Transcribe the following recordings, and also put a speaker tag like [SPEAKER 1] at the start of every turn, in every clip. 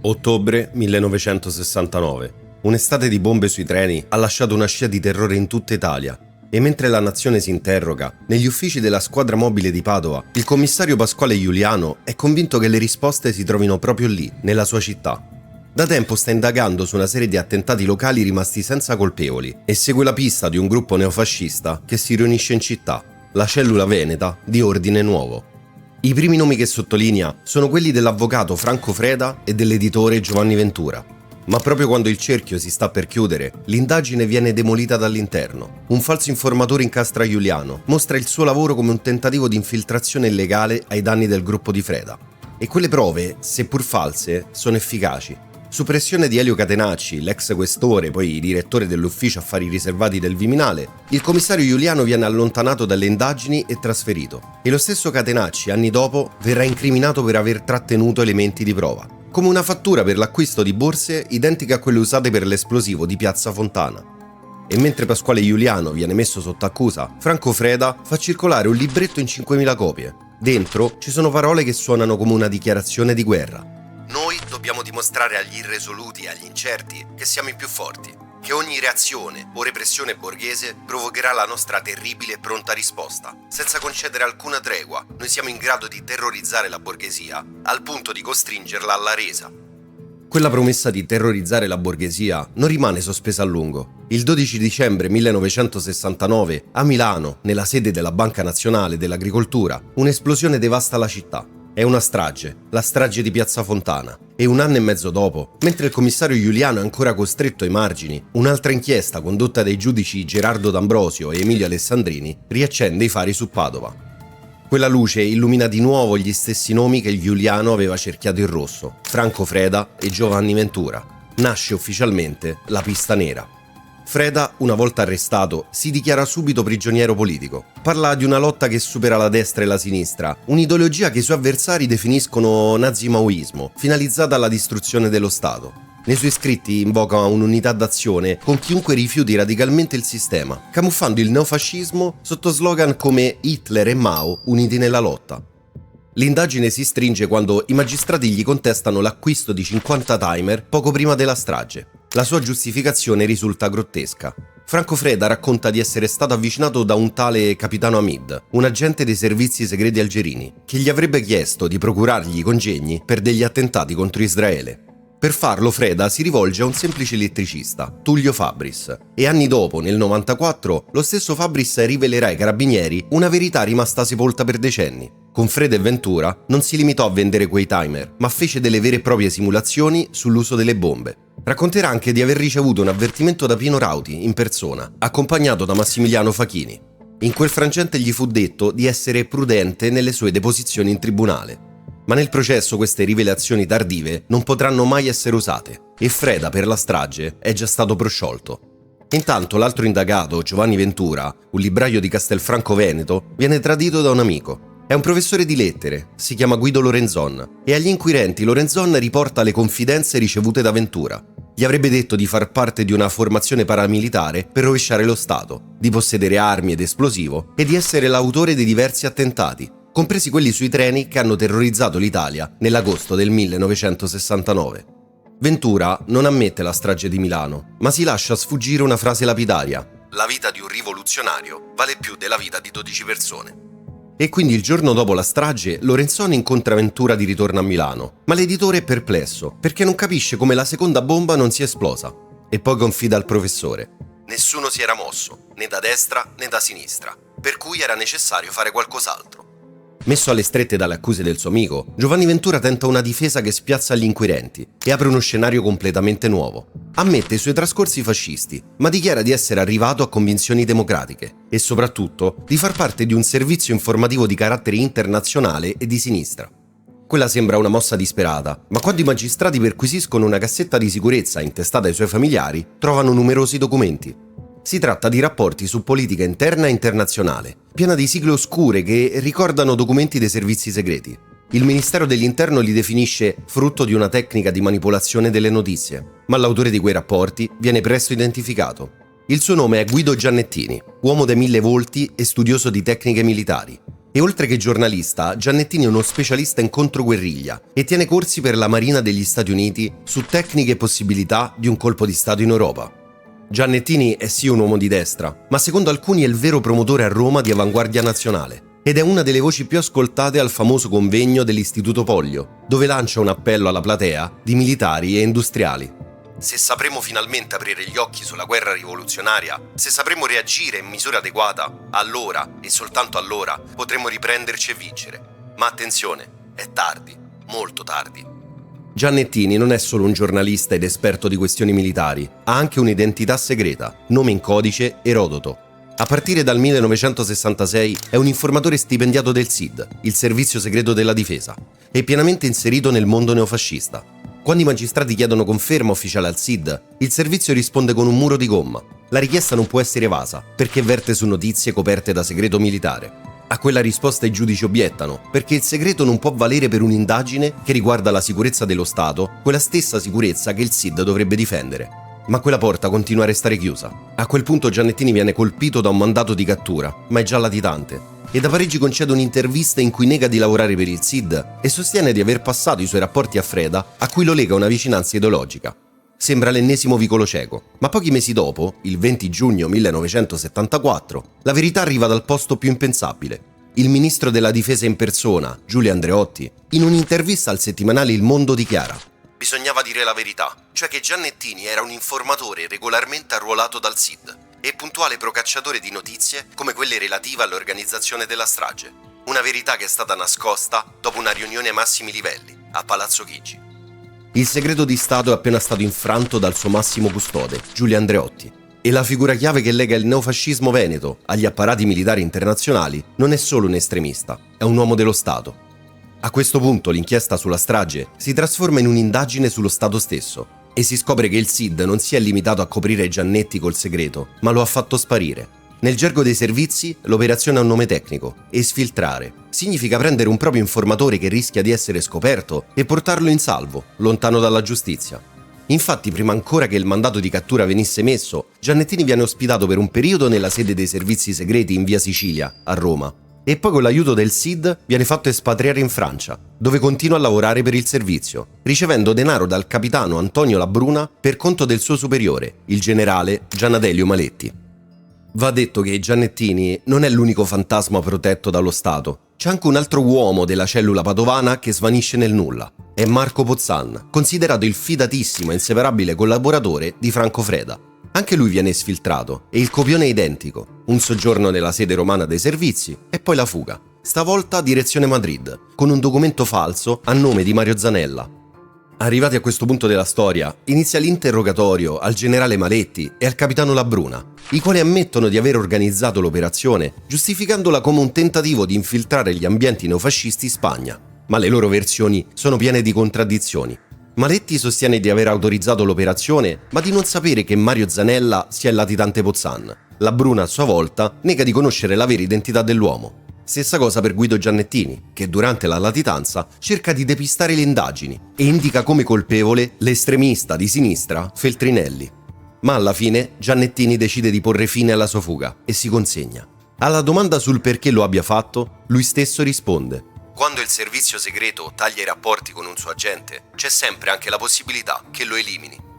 [SPEAKER 1] Ottobre 1969. Un'estate di bombe sui treni ha lasciato una scia di terrore in tutta Italia. E mentre la nazione si interroga, negli uffici della squadra mobile di Padova, il commissario Pasquale Giuliano è convinto che le risposte si trovino proprio lì, nella sua città. Da tempo sta indagando su una serie di attentati locali rimasti senza colpevoli e segue la pista di un gruppo neofascista che si riunisce in città, la cellula veneta di Ordine Nuovo. I primi nomi che sottolinea sono quelli dell'avvocato Franco Freda e dell'editore Giovanni Ventura. Ma proprio quando il cerchio si sta per chiudere, l'indagine viene demolita dall'interno. Un falso informatore incastra Giuliano, mostra il suo lavoro come un tentativo di infiltrazione illegale ai danni del gruppo di Freda. E quelle prove, seppur false, sono efficaci. Su pressione di Elio Catenacci, l'ex questore, poi direttore dell'ufficio affari riservati del Viminale, il commissario Giuliano viene allontanato dalle indagini e trasferito. E lo stesso Catenacci, anni dopo, verrà incriminato per aver trattenuto elementi di prova, come una fattura per l'acquisto di borse identiche a quelle usate per l'esplosivo di Piazza Fontana. E mentre Pasquale Giuliano viene messo sotto accusa, Franco Freda fa circolare un libretto in 5.000 copie. Dentro ci sono parole che suonano come una dichiarazione di guerra. Noi dobbiamo dimostrare agli irresoluti e agli incerti che siamo i più forti, che ogni reazione o repressione borghese provocherà la nostra terribile e pronta risposta. Senza concedere alcuna tregua, noi siamo in grado di terrorizzare la borghesia al punto di costringerla alla resa. Quella promessa di terrorizzare la borghesia non rimane sospesa a lungo. Il 12 dicembre 1969, a Milano, nella sede della Banca Nazionale dell'Agricoltura, un'esplosione devasta la città. È una strage, la strage di Piazza Fontana. E un anno e mezzo dopo, mentre il commissario Giuliano è ancora costretto ai margini, un'altra inchiesta condotta dai giudici Gerardo D'Ambrosio e Emilio Alessandrini riaccende i fari su Padova. Quella luce illumina di nuovo gli stessi nomi che Giuliano aveva cerchiato in rosso: Franco Freda e Giovanni Ventura. Nasce ufficialmente la pista nera. Freda, una volta arrestato, si dichiara subito prigioniero politico. Parla di una lotta che supera la destra e la sinistra, un'ideologia che i suoi avversari definiscono nazi-maoismo, finalizzata alla distruzione dello Stato. Nei suoi scritti invoca un'unità d'azione con chiunque rifiuti radicalmente il sistema, camuffando il neofascismo sotto slogan come Hitler e Mao uniti nella lotta. L'indagine si stringe quando i magistrati gli contestano l'acquisto di 50 timer poco prima della strage. La sua giustificazione risulta grottesca. Franco Freda racconta di essere stato avvicinato da un tale capitano Hamid, un agente dei servizi segreti algerini, che gli avrebbe chiesto di procurargli i congegni per degli attentati contro Israele. Per farlo Freda si rivolge a un semplice elettricista, Tullio Fabris, e anni dopo, nel 94, lo stesso Fabris rivelerà ai carabinieri una verità rimasta sepolta per decenni. Con Freda e Ventura non si limitò a vendere quei timer, ma fece delle vere e proprie simulazioni sull'uso delle bombe. Racconterà anche di aver ricevuto un avvertimento da Pino Rauti in persona, accompagnato da Massimiliano Fachini. In quel frangente gli fu detto di essere prudente nelle sue deposizioni in tribunale. Ma nel processo queste rivelazioni tardive non potranno mai essere usate e Freda per la strage è già stato prosciolto. Intanto l'altro indagato, Giovanni Ventura, un libraio di Castelfranco Veneto, viene tradito da un amico. È un professore di lettere, si chiama Guido Lorenzon, e agli inquirenti Lorenzon riporta le confidenze ricevute da Ventura. Gli avrebbe detto di far parte di una formazione paramilitare per rovesciare lo Stato, di possedere armi ed esplosivo e di essere l'autore di diversi attentati, compresi quelli sui treni che hanno terrorizzato l'Italia nell'agosto del 1969. Ventura non ammette la strage di Milano, ma si lascia sfuggire una frase lapidaria: la vita di un rivoluzionario vale più della vita di 12 persone. E quindi il giorno dopo la strage Lorenzon incontra Ventura di ritorno a Milano, ma l'editore è perplesso perché non capisce come la seconda bomba non sia esplosa, e poi confida al professore: nessuno si era mosso, né da destra né da sinistra, per cui era necessario fare qualcos'altro. Messo alle strette dalle accuse del suo amico, Giovanni Ventura tenta una difesa che spiazza gli inquirenti e apre uno scenario completamente nuovo. Ammette i suoi trascorsi fascisti, ma dichiara di essere arrivato a convinzioni democratiche e soprattutto di far parte di un servizio informativo di carattere internazionale e di sinistra. Quella sembra una mossa disperata, ma quando i magistrati perquisiscono una cassetta di sicurezza intestata ai suoi familiari, trovano numerosi documenti. Si tratta di rapporti su politica interna e internazionale, piena di sigle oscure che ricordano documenti dei servizi segreti. Il Ministero dell'Interno li definisce frutto di una tecnica di manipolazione delle notizie, ma l'autore di quei rapporti viene presto identificato. Il suo nome è Guido Giannettini, uomo dai 1000 volti e studioso di tecniche militari. E oltre che giornalista, Giannettini è uno specialista in controguerriglia e tiene corsi per la Marina degli Stati Uniti su tecniche e possibilità di un colpo di Stato in Europa. Giannettini è sì un uomo di destra, ma secondo alcuni è il vero promotore a Roma di Avanguardia Nazionale ed è una delle voci più ascoltate al famoso convegno dell'Istituto Pollio, dove lancia un appello alla platea di militari e industriali. Se sapremo finalmente aprire gli occhi sulla guerra rivoluzionaria, se sapremo reagire in misura adeguata, allora, e soltanto allora, potremo riprenderci e vincere. Ma attenzione, è tardi, molto tardi. Giannettini non è solo un giornalista ed esperto di questioni militari, ha anche un'identità segreta, nome in codice Erodoto. A partire dal 1966 è un informatore stipendiato del SID, il Servizio Segreto della Difesa, e pienamente inserito nel mondo neofascista. Quando i magistrati chiedono conferma ufficiale al SID, il servizio risponde con un muro di gomma. La richiesta non può essere evasa, perché verte su notizie coperte da segreto militare. A quella risposta i giudici obiettano, perché il segreto non può valere per un'indagine che riguarda la sicurezza dello Stato, quella stessa sicurezza che il SID dovrebbe difendere. Ma quella porta continua a restare chiusa. A quel punto Giannettini viene colpito da un mandato di cattura, ma è già latitante. E da Parigi concede un'intervista in cui nega di lavorare per il SID e sostiene di aver passato i suoi rapporti a Freda, a cui lo lega una vicinanza ideologica. Sembra l'ennesimo vicolo cieco, ma pochi mesi dopo, il 20 giugno 1974, la verità arriva dal posto più impensabile. Il ministro della difesa in persona, Giulio Andreotti, in un'intervista al settimanale Il Mondo dichiara: bisognava dire la verità, cioè che Giannettini era un informatore regolarmente arruolato dal SID e puntuale procacciatore di notizie come quelle relative all'organizzazione della strage. Una verità che è stata nascosta dopo una riunione ai massimi livelli, a Palazzo Chigi. Il segreto di Stato è appena stato infranto dal suo massimo custode, Giulio Andreotti. E la figura chiave che lega il neofascismo veneto agli apparati militari internazionali non è solo un estremista, è un uomo dello Stato. A questo punto l'inchiesta sulla strage si trasforma in un'indagine sullo Stato stesso e si scopre che il SID non si è limitato a coprire Giannetti col segreto, ma lo ha fatto sparire. Nel gergo dei servizi, l'operazione ha un nome tecnico: esfiltrare. Significa prendere un proprio informatore che rischia di essere scoperto e portarlo in salvo, lontano dalla giustizia. Infatti, prima ancora che il mandato di cattura venisse emesso, Giannettini viene ospitato per un periodo nella sede dei servizi segreti in via Sicilia, a Roma. E poi con l'aiuto del SID viene fatto espatriare in Francia, dove continua a lavorare per il servizio, ricevendo denaro dal capitano Antonio Labruna per conto del suo superiore, il generale Gianadelio Maletti. Va detto che Giannettini non è l'unico fantasma protetto dallo Stato. C'è anche un altro uomo della cellula padovana che svanisce nel nulla. È Marco Pozzan, considerato il fidatissimo e inseparabile collaboratore di Franco Freda. Anche lui viene sfiltrato e il copione è identico: un soggiorno nella sede romana dei servizi e poi la fuga, stavolta direzione Madrid, con un documento falso a nome di Mario Zanella. Arrivati a questo punto della storia, inizia l'interrogatorio al generale Maletti e al capitano Labruna, i quali ammettono di aver organizzato l'operazione giustificandola come un tentativo di infiltrare gli ambienti neofascisti in Spagna. Ma le loro versioni sono piene di contraddizioni. Maletti sostiene di aver autorizzato l'operazione, ma di non sapere che Mario Zanella sia il latitante Pozzan. Labruna, a sua volta, nega di conoscere la vera identità dell'uomo. Stessa cosa per Guido Giannettini, che durante la latitanza cerca di depistare le indagini e indica come colpevole l'estremista di sinistra Feltrinelli. Ma alla fine Giannettini decide di porre fine alla sua fuga e si consegna. Alla domanda sul perché lo abbia fatto, lui stesso risponde: quando il servizio segreto taglia i rapporti con un suo agente, c'è sempre anche la possibilità che lo elimini.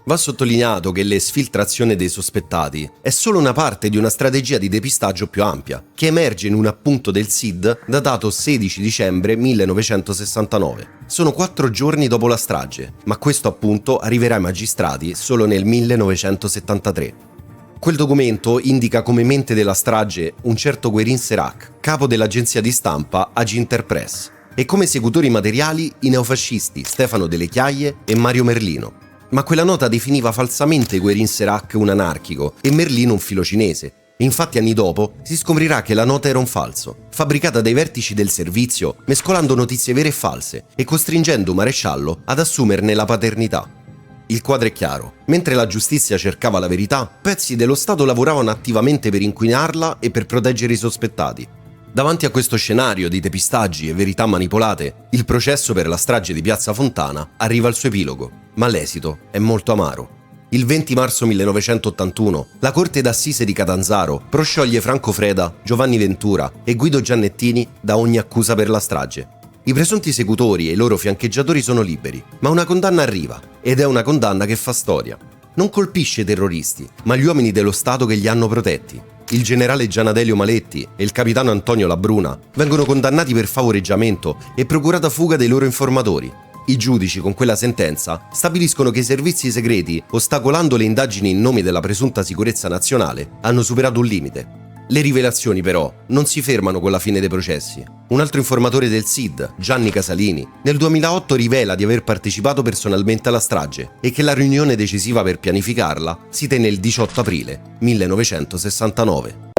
[SPEAKER 1] Va sottolineato che l'esfiltrazione dei sospettati è solo una parte di una strategia di depistaggio più ampia, che emerge in un appunto del SID datato 16 dicembre 1969. Sono 4 giorni dopo la strage, ma questo appunto arriverà ai magistrati solo nel 1973. Quel documento indica come mente della strage un certo Guerin Serac, capo dell'agenzia di stampa Aginter Press, e come esecutori materiali i neofascisti Stefano Delle Chiaie e Mario Merlino. Ma quella nota definiva falsamente Guerin Serac un anarchico e Merlino un filocinese. Infatti anni dopo si scoprirà che la nota era un falso, fabbricata dai vertici del servizio mescolando notizie vere e false e costringendo Maresciallo ad assumerne la paternità. Il quadro è chiaro: mentre la giustizia cercava la verità, pezzi dello Stato lavoravano attivamente per inquinarla e per proteggere i sospettati. Davanti a questo scenario di depistaggi e verità manipolate, il processo per la strage di Piazza Fontana arriva al suo epilogo, ma l'esito è molto amaro. Il 20 marzo 1981 la Corte d'Assise di Catanzaro proscioglie Franco Freda, Giovanni Ventura e Guido Giannettini da ogni accusa per la strage. I presunti esecutori e i loro fiancheggiatori sono liberi, ma una condanna arriva, ed è una condanna che fa storia. Non colpisce i terroristi, ma gli uomini dello Stato che li hanno protetti. Il generale Gianadelio Maletti e il capitano Antonio Labruna vengono condannati per favoreggiamento e procurata fuga dei loro informatori. I giudici, con quella sentenza, stabiliscono che i servizi segreti, ostacolando le indagini in nome della presunta sicurezza nazionale, hanno superato un limite. Le rivelazioni, però, non si fermano con la fine dei processi. Un altro informatore del SID, Gianni Casalini, nel 2008 rivela di aver partecipato personalmente alla strage e che la riunione decisiva per pianificarla si tenne il 18 aprile 1969.